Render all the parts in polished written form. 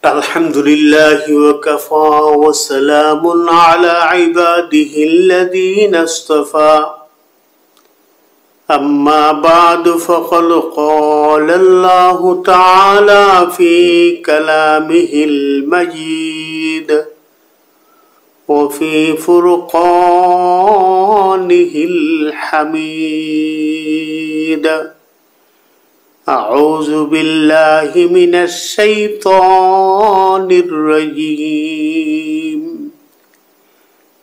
الحمد لله وكفى وسلام على عباده الذين اصطفى أما بعد فقد قال الله تعالى في كلامه المجيد وفي فرقانه الحميد أعوذ بالله من الشيطان الرجيم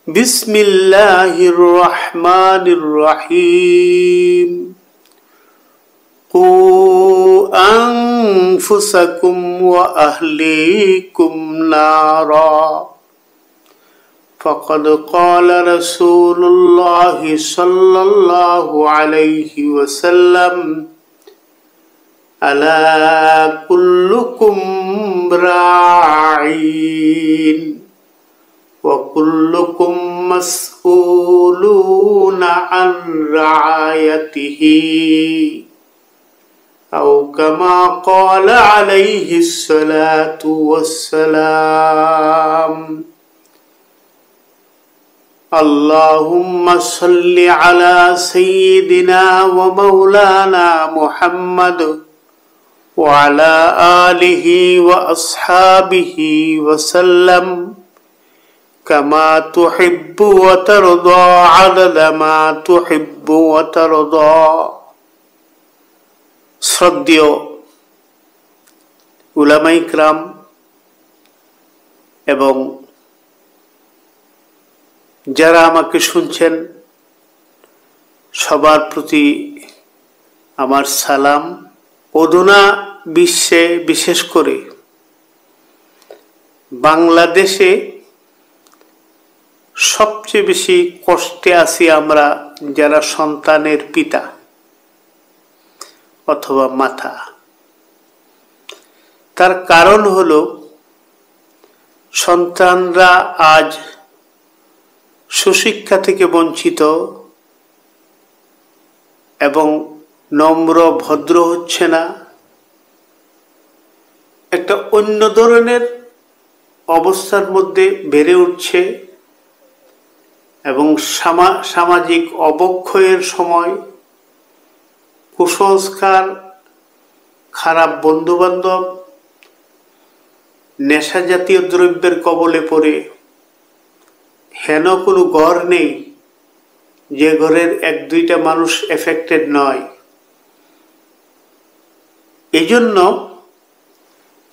بسم الله الرحمن الرحيم قوا أنفسكم وأهليكم نارا فقد قال رسول الله صلى الله عليه وسلم ألا كلكم راعٍ وكلكم مسؤولون عن رعايته أو كما قال عليه الصلاة والسلام اللهم صل على سيدنا ومولانا محمد وعلى آله وأصحابه وسلم كما تحب وترضى عدد ما تحب وترضى শ্রদ্ধেয় উলামায়ে কিরাম এবং যারা আমাকে শুনছেন সবার প্রতি আমার সালাম। অধুনা বিশ্বে বিশেষ করে বাংলাদেশে সবচেয়ে বেশি কষ্টে আছি আমরা যারা সন্তানের পিতা অথবা মাতা। তার কারণ হলো সন্তানরা আজ সুশিক্ষা থেকে বঞ্চিত এবং নম্র ভদ্র হচ্ছে না, একটা অন্য ধরনের অবস্থার মধ্যে বেড়ে উঠছে এবং সামাজিক অবক্ষয়ের সময় কুসংস্কার, খারাপ বন্ধুবান্ধব, নেশা জাতীয় দ্রব্যের কবলে পড়ে হেন কোনো ঘর নেই যে ঘরের এক দুইটা মানুষ এফেক্টেড নয়। এই জন্য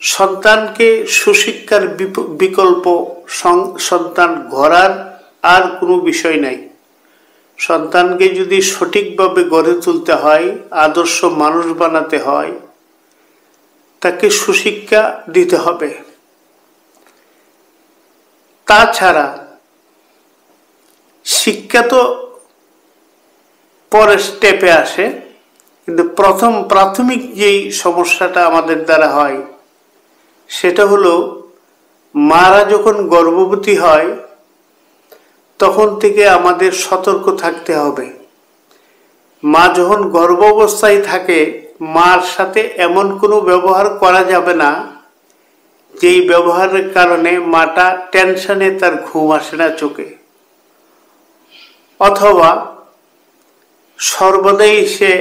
সন্তানকে সুশিক্ষার বিকল্প সন্তান গড়ার আর কোনো বিষয় নাই। সন্তানকে যদি সঠিকভাবে গড়ে তুলতে হয়, আদর্শ মানুষ বানাতে হয়, তাকে সুশিক্ষা দিতে হবে। তাছাড়া শিক্ষা তো পরের স্টেপে আসে, কিন্তু প্রাথমিক যেই সমস্যাটা আমাদের দ্বারা হয় সেটা হলো মারা যখন গর্ভবতী হয় তখন থেকে আমাদের সতর্ক থাকতে হবে। মা যখন গর্ভাবস্থায় থাকে মার সাথে এমন কোনো ব্যবহার করা যাবে না যেই ব্যবহারের কারণে মাটা টেনশনে তার ঘুম আসে না চোখে, অথবা সর্বদাই সে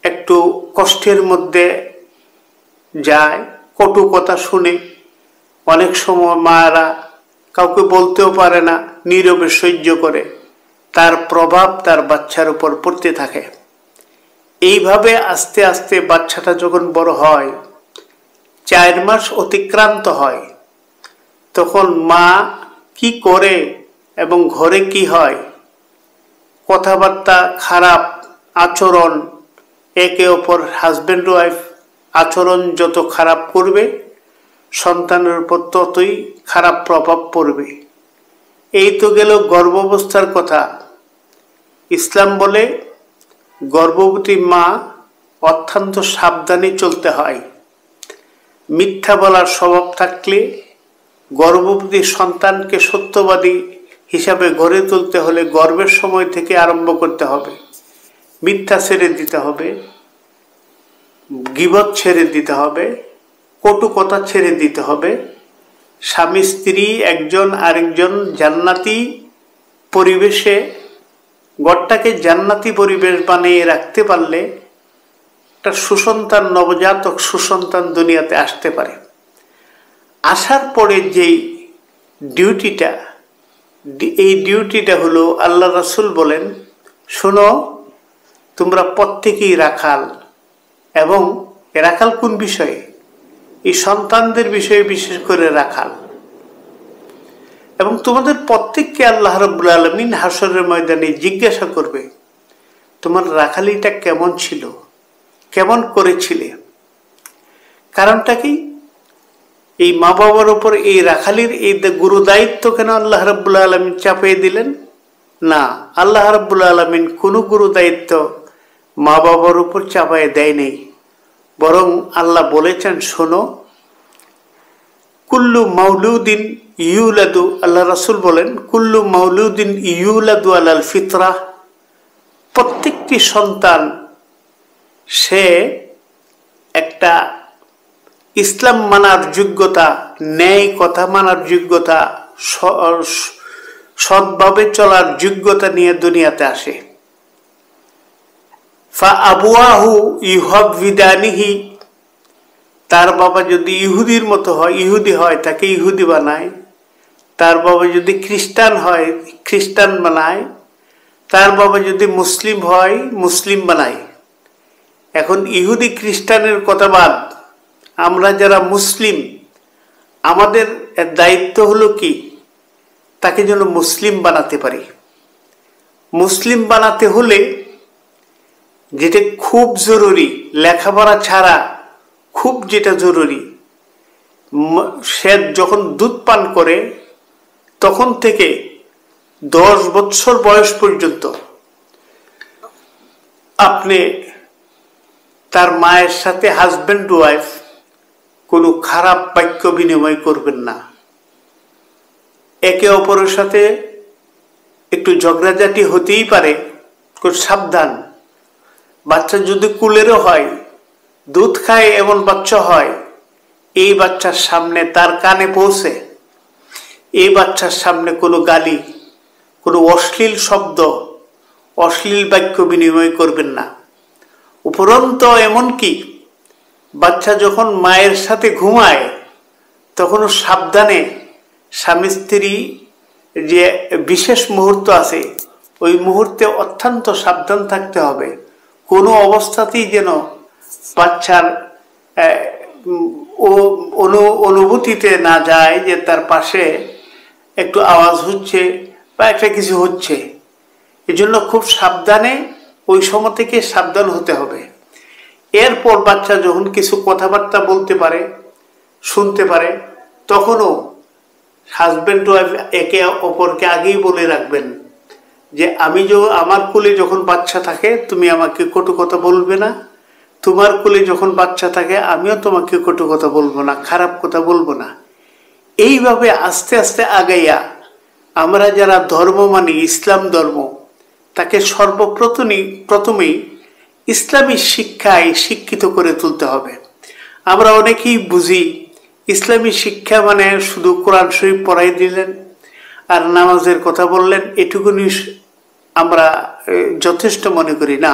একটু কষ্টের মধ্যে যায়, কটু কথা শুনে। অনেক সময় মায়েরা কাউকে বলতেও পারে না, নীরবে সহ্য করে, তার প্রভাব তার বাচ্চার উপর পড়তে থাকে। এইভাবে আস্তে আস্তে বাচ্চাটা যখন বড় হয়, 4 মাস অতিক্রান্ত হয়, তখন মা কি করে এবং ঘরে কি হয়, কথাবার্তা, খারাপ আচরণ, একে অপর হাজব্যান্ড ওয়াইফ আচরণ যত খারাপ করবে সন্তানের উপর ততই খারাপ প্রভাব পড়বে। এই তো গেল গর্ভাবস্থার কথা। ইসলাম বলে গর্ভবতী মা অত্যন্ত সাবধানে চলতে হয়। মিথ্যা বলার স্বভাব থাকলে গর্ভবতী সন্তানকে সত্যবাদী হিসাবে গড়ে তুলতে হলে গর্ভের সময় থেকে আরম্ভ করতে হবে। মিথ্যা ছেড়ে দিতে হবে, গীবত ছেড়ে দিতে হবে, কটু কথা ছেড়ে দিতে হবে। স্বামী স্ত্রী একজন আরেকজন জান্নাতি পরিবেশে, ঘরটাকে জান্নাতি পরিবেশ বানিয়ে রাখতে পারলে একটা সুসন্তান, নবজাতক সুসন্তান দুনিয়াতে আসতে পারে। আসার পরে যেই ডিউটিটা, এই ডিউটিটা হলো, আল্লাহ রাসূল বলেন, শোনো, তোমরা প্রত্যেকেই রাখাল, এবং রাখাল কোন বিষয়ে? এই সন্তানদের বিষয়ে বিশেষ করে রাখাল। এবং তোমাদের প্রত্যেককে আল্লাহ রাব্বুল আলামিন হাসরের ময়দানে জিজ্ঞাসা করবে, তোমার রাখালিটা কেমন ছিল, কেমন করেছিলে। কারণটা কি? এই মা বাবার উপর এই রাখালির এই গুরু দায়িত্ব কেন আল্লাহ রাব্বুল আলামিন চাপিয়ে দিলেন? না, আল্লাহ রাব্বুল আলামিন কোনো গুরু দায়িত্ব মা বাবার উপর চাপিয়ে দেয় নেই। বরং আল্লাহ বলেছেন, শোনো, কুল্লু মাউলুদিন ইউলাদু, আল্লাহ রাসূল বলেন, কুল্লু মাউলুদিন ইউলাদু আলাল ফিতরা, প্রত্যেকটি সন্তান সে একটা ইসলাম মানার যোগ্যতা, ন্যায় কথা মানার যোগ্যতা, সৎভাবে চলার যোগ্যতা নিয়ে দুনিয়াতে আসে। ফা আবুয়াহু ইউহাবিদানিহি, তার বাবা যদি ইহুদির মতো হয়, ইহুদি হয়, তাকে ইহুদি বানায়। তার বাবা যদি খ্রিস্টান হয়, খ্রিস্টান বানায়। তার বাবা যদি মুসলিম হয়, মুসলিম বানায়। এখন ইহুদি খ্রিস্টানের কথা বাদ, আমরা যারা মুসলিম, আমাদের দায়িত্ব হলো কি? তাকে যেন মুসলিম বানাতে পারি। মুসলিম বানাতে হলে যেটা খুব জরুরি, লেখাপড়া ছাড়া খুব যেটা জরুরি, সে যখন দুধ পান করে তখন থেকে 10 বছর বয়স পর্যন্ত আপনি তার মায়ের সাথে, হাজব্যান্ড ওয়াইফ, কোনো খারাপ বাক্য বিনিময় করবেন না। একে অপরের সাথে একটু ঝগড়াঝাটি হতেই পারে, খুব সাবধান। বাচ্চা যদি কুলেরও হয়, দুধ খায় এমন বাচ্চা হয়, এই বাচ্চার সামনে, তার কানে পৌঁছে, এই বাচ্চার সামনে কোনো গালি, কোনো অশ্লীল শব্দ, অশ্লীল বাক্য বিনিময় করবেন না। উপরন্ত এমনকি বাচ্চা যখন মায়ের সাথে ঘুমায় তখনও সাবধানে, স্বামী স্ত্রী যে বিশেষ মুহূর্ত আছে, ওই মুহূর্তে অত্যন্ত সাবধান থাকতে হবে। কোনো অবস্থাতেই যেন বাচ্চার অনুভূতিতে না যায় যে তার পাশে একটু আওয়াজ হচ্ছে বা একটা কিছু হচ্ছে। এজন্য খুব সাবধানে, ওই সময় থেকে সাবধান হতে হবে। এরপর বাচ্চা যখন কিছু কথাবার্তা বলতে পারে, শুনতে পারে, তখনও হাজব্যান্ড ওয়াইফ একে অপরকে আগেই বলে রাখবেন যে আমার কোলে যখন বাচ্চা থাকে তুমি আমাকে কটু কথা বলবে না, তোমার কোলে যখন বাচ্চা থাকে আমিও তোমাকে কটু কথা বলবো না, খারাপ কথা বলবো না। এইভাবে আস্তে আস্তে আগাইয়া আমরা যারা ধর্ম মানি, ইসলাম ধর্ম, তাকে প্রথমেই ইসলামী শিক্ষায় শিক্ষিত করে তুলতে হবে। আমরা অনেকেই বুঝি ইসলামী শিক্ষা মানে শুধু কোরআন শরীফ পড়াই দিলেন আর নামাজের কথা বললেন, এটুকুনি আমরা যথেষ্ট মনে করি না।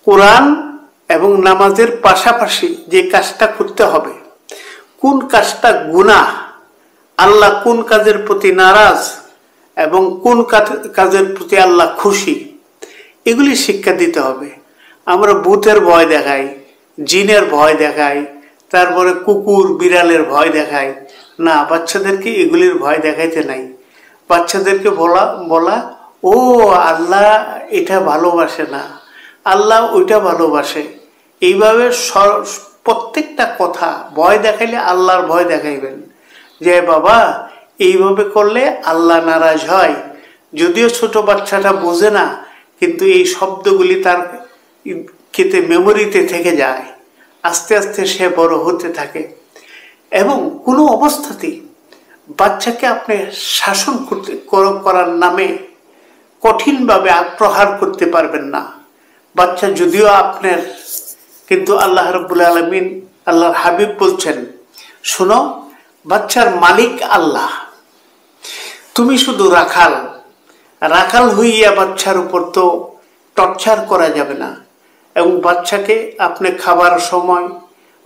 কোরআন এবং নামাজের পাশাপাশি যে কাজটা করতে হবে, কোন কাজটা গুনাহ, আল্লাহ কোন কাজের প্রতি নারাজ এবং কোন কাজের প্রতি আল্লাহ খুশি, এগুলি শিক্ষা দিতে হবে। আমরা ভূতের ভয় দেখাই, জিনের ভয় দেখাই, তারপরে কুকুর বিড়ালের ভয় দেখাই না, বাচ্চাদেরকে এগুলির ভয় দেখাইতে নাই। বাচ্চাদেরকে বলা ও আল্লাহ এটা ভালোবাসে না, আল্লাহ ওইটা ভালোবাসে। এইভাবে প্রত্যেকটা কথা ভয় দেখাইলে আল্লাহর ভয় দেখাইবেন যে বাবা এইভাবে করলে আল্লাহ নারাজ হয়। যদিও ছোট বাচ্চাটা বোঝে না, কিন্তু এই শব্দগুলি তার মেমোরিতে থেকে যায়, আস্তে আস্তে সে বড় হতে থাকে। এবং কোনো অবস্থাতেই বাচ্চাকে আপনি শাসন করার নামে কঠিনভাবে প্রহার করতে পারবেন না। বাচ্চা যদিও আপনার, কিন্তু আল্লাহ রাব্বুল আলামিন আল্লাহর হাবিব বলছেন, শোনো, বাচ্চার মালিক আল্লাহ, তুমি শুধু রাখাল। রাখাল হইয়া বাচ্চার উপর তো টর্চার করা যাবে না, এবং বাচ্চাকে আপনি খাবার সময়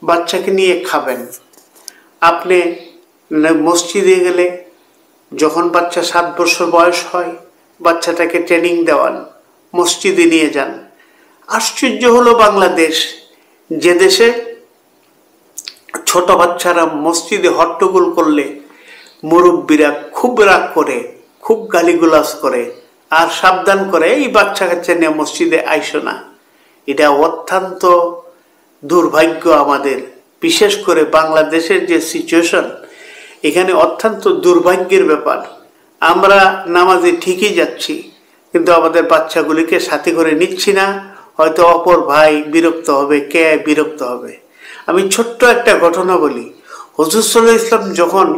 বাচ্চাকে নিয়ে খাবেন। আপনি মসজিদে গেলে যখন বাচ্চা 7 বছর বয়স হয়, বাচ্চাটাকে ট্রেনিং দেওয়ান, মসজিদে নিয়ে যান। আশ্চর্য হলো বাংলাদেশ, যে দেশে ছোট বাচ্চারা মসজিদে হট্টগোল করলে মুরব্বীরা খুব রাগ করে, খুব গালিগুলাজ করে, আর সাবধান করে, এই বাচ্চা কাচ্চা নিয়ে মসজিদে আইসো না। এটা অত্যন্ত দুর্ভাগ্য আমাদের, বিশেষ করে বাংলাদেশের যে সিচুয়েশন, এখানে অত্যন্ত দুর্ভাগ্যের ব্যাপার। আমরা নামাজে ঠিকই যাচ্ছি, কিন্তু আমাদের বাচ্চাগুলিকে সাথে করে নিচ্ছি না। হয়তো অপর ভাই বিরক্ত হবে, কে বিরক্ত হবে। আমি ছোট্ট একটা ঘটনা বলি। হুজুর সাল্লাল্লাহু আলাইহি ওয়াসাল্লাম যখন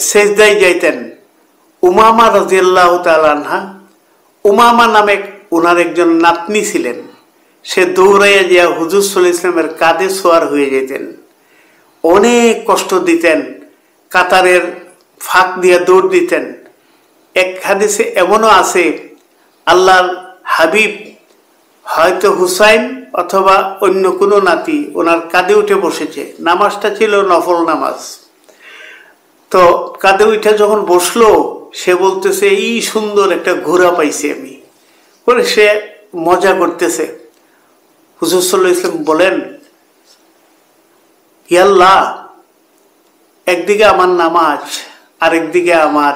সেজদায় যাইতেন, উমামা রাদিয়াল্লাহু তাআলা আনহা, উমামা নামে ওনার একজন নাতনি ছিলেন, সে দৌড়াইয়া গিয়া হুজুর সাল্লাল্লাহু আলাইহি ওয়াসাল্লামের কাঁধে সোয়ার হয়ে যেতেন। অনেক কষ্ট দিতেন, কাতারের ফাঁক দিয়ে দৌড় দিতেন। এক হাদিসে এমনও আছে, আল্লাহর হাবিব হয়তো হুসাইন অথবা অন্য কোনো নাতি ওনার কাঁধে উঠে বসেছে, নামাজটা ছিল নফল নামাজ। তো কাঁধে উঠে যখন বসলো, সে বলতেছে, এই সুন্দর একটা ঘোড়া পাইছি আমি, বলে সে মজা করতেছে। হুজুর সাল্লাল্লাহু আলাইহি ওয়াসাল্লাম বলেন, ইয়া আল্লাহ, একদিকে আমার নামাজ, আরেকদিকে আমার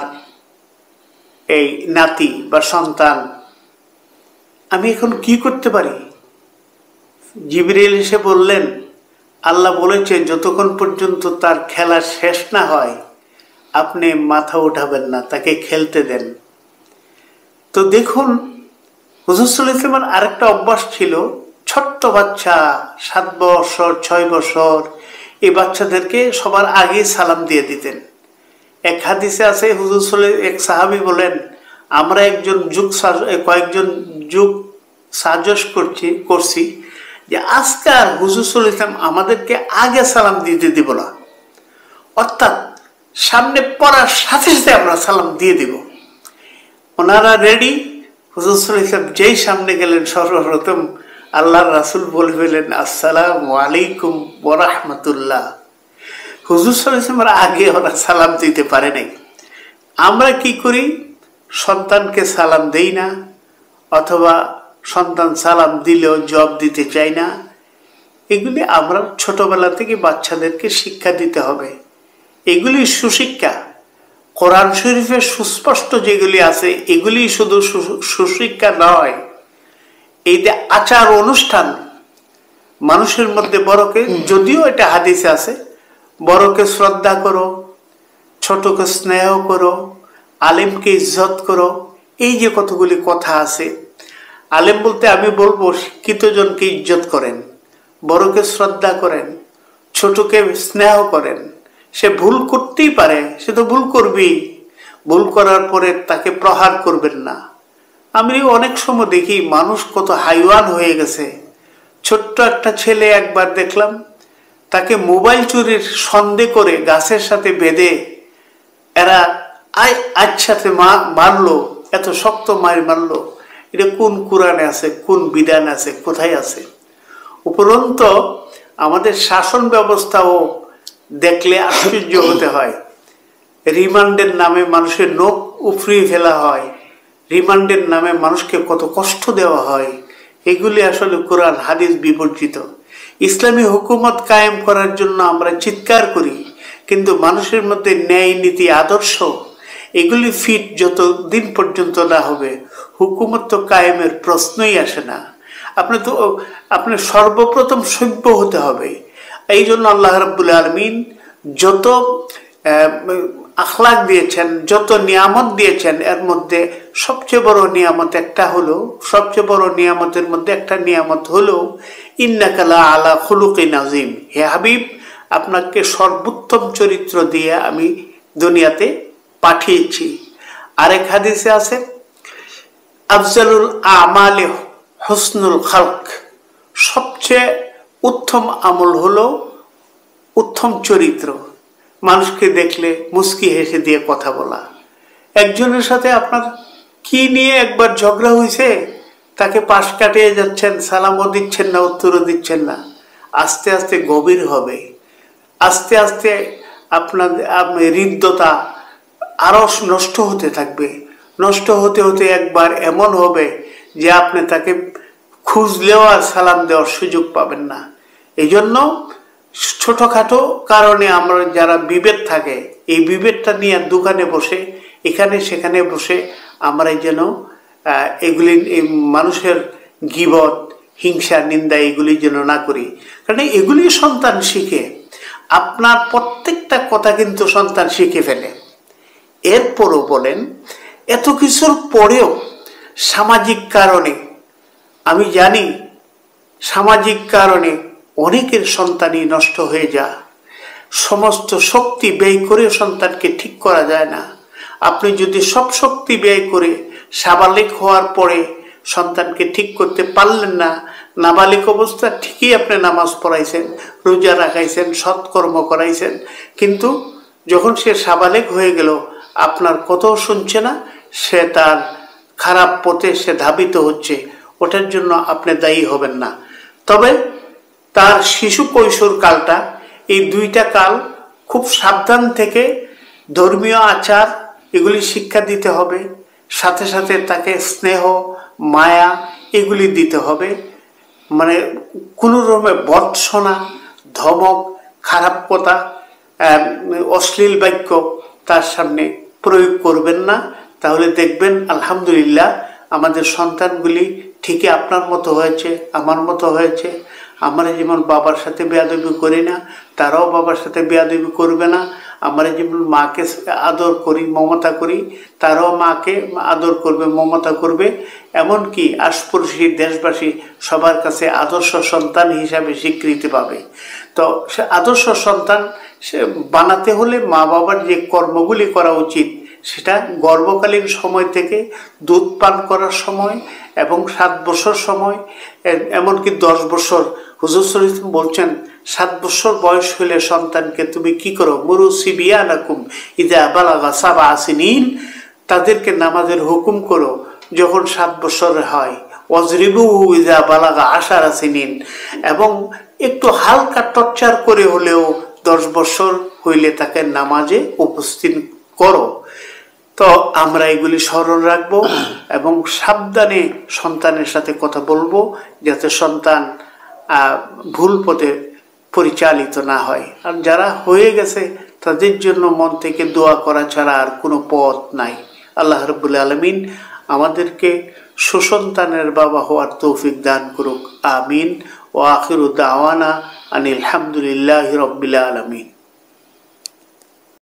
এই নাতি বা সন্তান, আমি এখন কি করতে পারি? জিবরিল এসে বললেন, আল্লাহ বলেছে যতক্ষণ পর্যন্ত তার খেলা শেষ না হয় আপনি মাথা উঠাবেন না, তাকে খেলতে দেন। তো দেখুন, হুজুর সাল্লাল্লাহু আলাইহি ওয়াসাল্লামের আরেকটা অভ্যাস ছিল, ছোট্ট বাচ্চা 7 বছর 6 বছর এই বাচ্চাদেরকে সবার আগে সালাম দিয়ে দিতেন। এক হাদিসে আছে, হুজুর সাল্লাল্লাহু, এক সাহাবী বলেন, আমরা কয়েকজন যুগ সাজস করছি যে আজকে আর হুজুর সাল্লাল্লাহু আলাইহি ওয়াসাল্লাম আমাদেরকে আগে সালাম দিতে দিব না, অর্থাৎ সামনে পড়ার সাথে সাথে আমরা সালাম দিয়ে দিব। ওনারা রেডি। হুজুর সাল্লাল্লাহু আলাইহি ওয়াসাল্লাম যেই সামনে গেলেন, সর্বপ্রথম আল্লাহর রাসূল বলে ফেলেন, আসসালামু আলাইকুম ওয়া রাহমাতুল্লাহ। হুজুর সাল্লাল্লাহু আলাইহি ওয়াসাল্লামের আগে ওরা সালাম দিতে পারে নাই। আমরা কি করি? সন্তানকে সালাম দেই না, অথবা সন্তান সালাম দিলেও জবাব দিতে চাই না। এগুলি আমরা ছোটবেলা থেকে বাচ্চাদেরকে শিক্ষা দিতে হবে। এগুলি সুশিক্ষা। কোরআন শরীফে সুস্পষ্ট যেগুলি আছে, এগুলি শুধু সুশিক্ষা নয়, এই যে আচার অনুষ্ঠান, মানুষের মধ্যে বড়কে, যদিও এটা হাদিসে আছে, বড়কে শ্রদ্ধা করো, ছোটকে স্নেহ করো, আলেমকে ইজ্জত করো, এই যে কতগুলি কথা আছে। আলেম বলতে আমি বলবো, শিক্ষিত জনকে ইজ্জত করেন, বড়কে শ্রদ্ধা করেন, ছোটকে স্নেহ করেন। সে ভুল করতেই পারে, সে তো ভুল করবেই, ভুল করার পরে তাকে প্রহার করবেন না। আমি অনেক সময় দেখি মানুষ কত হাইওয়ান হয়ে গেছে। ছোট্ট একটা ছেলে একবার দেখলাম, তাকে মোবাইল চুরির সন্দেহ করে গাছের সাথে বেঁধে এরা একসাথে মারলো, এত শক্ত মারলো। এটা কোন কোরআনে আছে, কোন বিধান আছে, কোথায় আছে? উপরন্ত আমাদের শাসন ব্যবস্থাও দেখলে আশ্চর্য হতে হয়। রিমান্ডের নামে মানুষের নখ উফরিয়ে ফেলা হয়, রিমান্ডের নামে মানুষকে কত কষ্ট দেওয়া হয়। এগুলি আসলে কোরআন হাদিস বিবর্জিত। ইসলামী হুকুমত কায়েম করার জন্য আমরা চিৎকার করি, কিন্তু মানুষের মধ্যে ন্যায় নীতি আদর্শ এগুলি ফিট যত দিন পর্যন্ত না হবে, হুকুমত তো কায়েমের প্রশ্নই আসে না। আপনি সর্বপ্রথম সভ্য হতে হবে। এই জন্য আল্লাহ রাব্বুল আলামিন যত আখলাক দিয়েছেন, যত নিয়ামত দিয়েছেন, এর মধ্যে সবচেয়ে বড় নিয়ামত একটা হলো, সবচেয়ে বড় নিয়ামতের মধ্যে একটা নিয়ামত হলো ইন্নাকা লা আলা খুলুকিন আযীম। হে হাবিব, আপনাকে সর্বোত্তম চরিত্র দিয়ে আমি দুনিয়াতে পাঠিয়েছি। আরেক হাদিসে আছে, আফজালুল আমালি হুসনুল খালক, সবচেয়ে উত্তম আমল হলো উত্তম চরিত্র, মানুষকে দেখলে মুস্কি হেসে দিয়ে কথা বলা। একজনের সাথে আপনার কি নিয়ে একবার ঝগড়া হয়েছে, তাকে পাশ কাটিয়ে যাচ্ছেন, সালামও দিচ্ছেন না, উত্তরও দিচ্ছেন না, আস্তে আস্তে গভীর হবে, আস্তে আস্তে আপনার হৃদ্যতা আরো নষ্ট হতে থাকবে। নষ্ট হতে হতে একবার এমন হবে যে আপনি তাকে খুঁজলেও আর সালাম দেওয়ার সুযোগ পাবেন না। এই জন্য ছোটখাটো কারণে আমরা যারা বিভেদ থাকে, এই বিভেদটা নিয়ে দোকানে বসে এখানে সেখানে বসে আমরা যেন এগুলি মানুষের গীবত, হিংসা, নিন্দা এগুলি যেন না করি, কারণ এগুলি সন্তান শিখে। আপনার প্রত্যেকটা কথা কিন্তু সন্তান শিখে ফেলে। এরপরও বলেন, এত কিছুর পরেও সামাজিক কারণে, আমি জানি সামাজিক কারণে অনেকের সন্তানই নষ্ট হয়ে যায়। সমস্ত শক্তি ব্যয় করে সন্তানকে ঠিক করা যায় না। আপনি যদি সব শক্তি ব্যয় করে সাবালিক হওয়ার পরে সন্তানকে ঠিক করতে পারলেন না, নাবালিক অবস্থা ঠিকই আপনি নামাজ পড়াইছেন, রোজা রাখাইছেন, সৎকর্ম করাইছেন, কিন্তু যখন সে সাবালিক হয়ে গেল আপনার কথাও শুনছে না, সে তার খারাপ পথে সে ধাবিত হচ্ছে, ওটার জন্য আপনি দায়ী হবেন না। তবে তার শিশু কৈশোর কালটা, এই দুইটা কাল খুব সাবধান থেকে ধর্মীয় আচার এগুলি শিক্ষা দিতে হবে, সাথে সাথে তাকে স্নেহ, মায়া এগুলি দিতে হবে। মানে কোনো রকমের ভর্ৎসনা, ধমক, খারাপ কথা, অশ্লীল বাক্য তার সামনে প্রয়োগ করবেন না। তাহলে দেখবেন আলহামদুলিল্লাহ আমাদের সন্তানগুলি ঠিকই আপনার মতো হয়েছে, আমার মতো হয়েছে। আমরা যেমন বাবার সাথে বেয়াদবি করি না, তারাও বাবার সাথে বেয়াদবি করবে না। আমরা যেমন মাকে আদর করি, মমতা করি, তারাও মাকে আদর করবে, মমতা করবে। এমনকি আশপাশি দেশবাসী সবার কাছে আদর্শ সন্তান হিসাবে স্বীকৃতি পাবে। তো সে আদর্শ সন্তান সে বানাতে হলে মা বাবার যে কর্মগুলি করা উচিত, সেটা গর্ভকালীন সময় থেকে দুধ পান করার সময় এবং 7 বছর সময়, এমনকি 10 বছর। হুজুর সাল্লাল্লাহু আলাইহি ওয়াসাল্লাম বলছেন 7 বছর বয়স হলে সন্তানকে তুমি কি করো, মুরু সিবিয়ানাকুম ইযা বালাগা 7 সিনিন, তাদেরকে নামাজের হুকুম করো যখন 7 বছর হয়, ওয়াজরিবুহু ইযা বালাগা 10 সিনিন, এবং একটু হালকা টর্চার করে হলেও 10 বছর হইলে তাকে নামাজে উপস্থিত করো। তো আমরা এগুলি স্মরণ রাখবো এবং সাবধানে সন্তানের সাথে কথা বলবো, যাতে সন্তান ভুল পথে পরিচালিত না হয়। আর যারা হয়ে গেছে তাদের জন্য মন থেকে দোয়া করা ছাড়া আর কোনো পথ নাই। আল্লাহ রাব্বুল আলামিন আমাদেরকে সুসন্তানের বাবা হওয়ার তৌফিক দান করুক। আমিন। ওয়া আখিরু দাওয়ানা আনিল হামদুলিল্লাহি রাব্বিল আলামিন।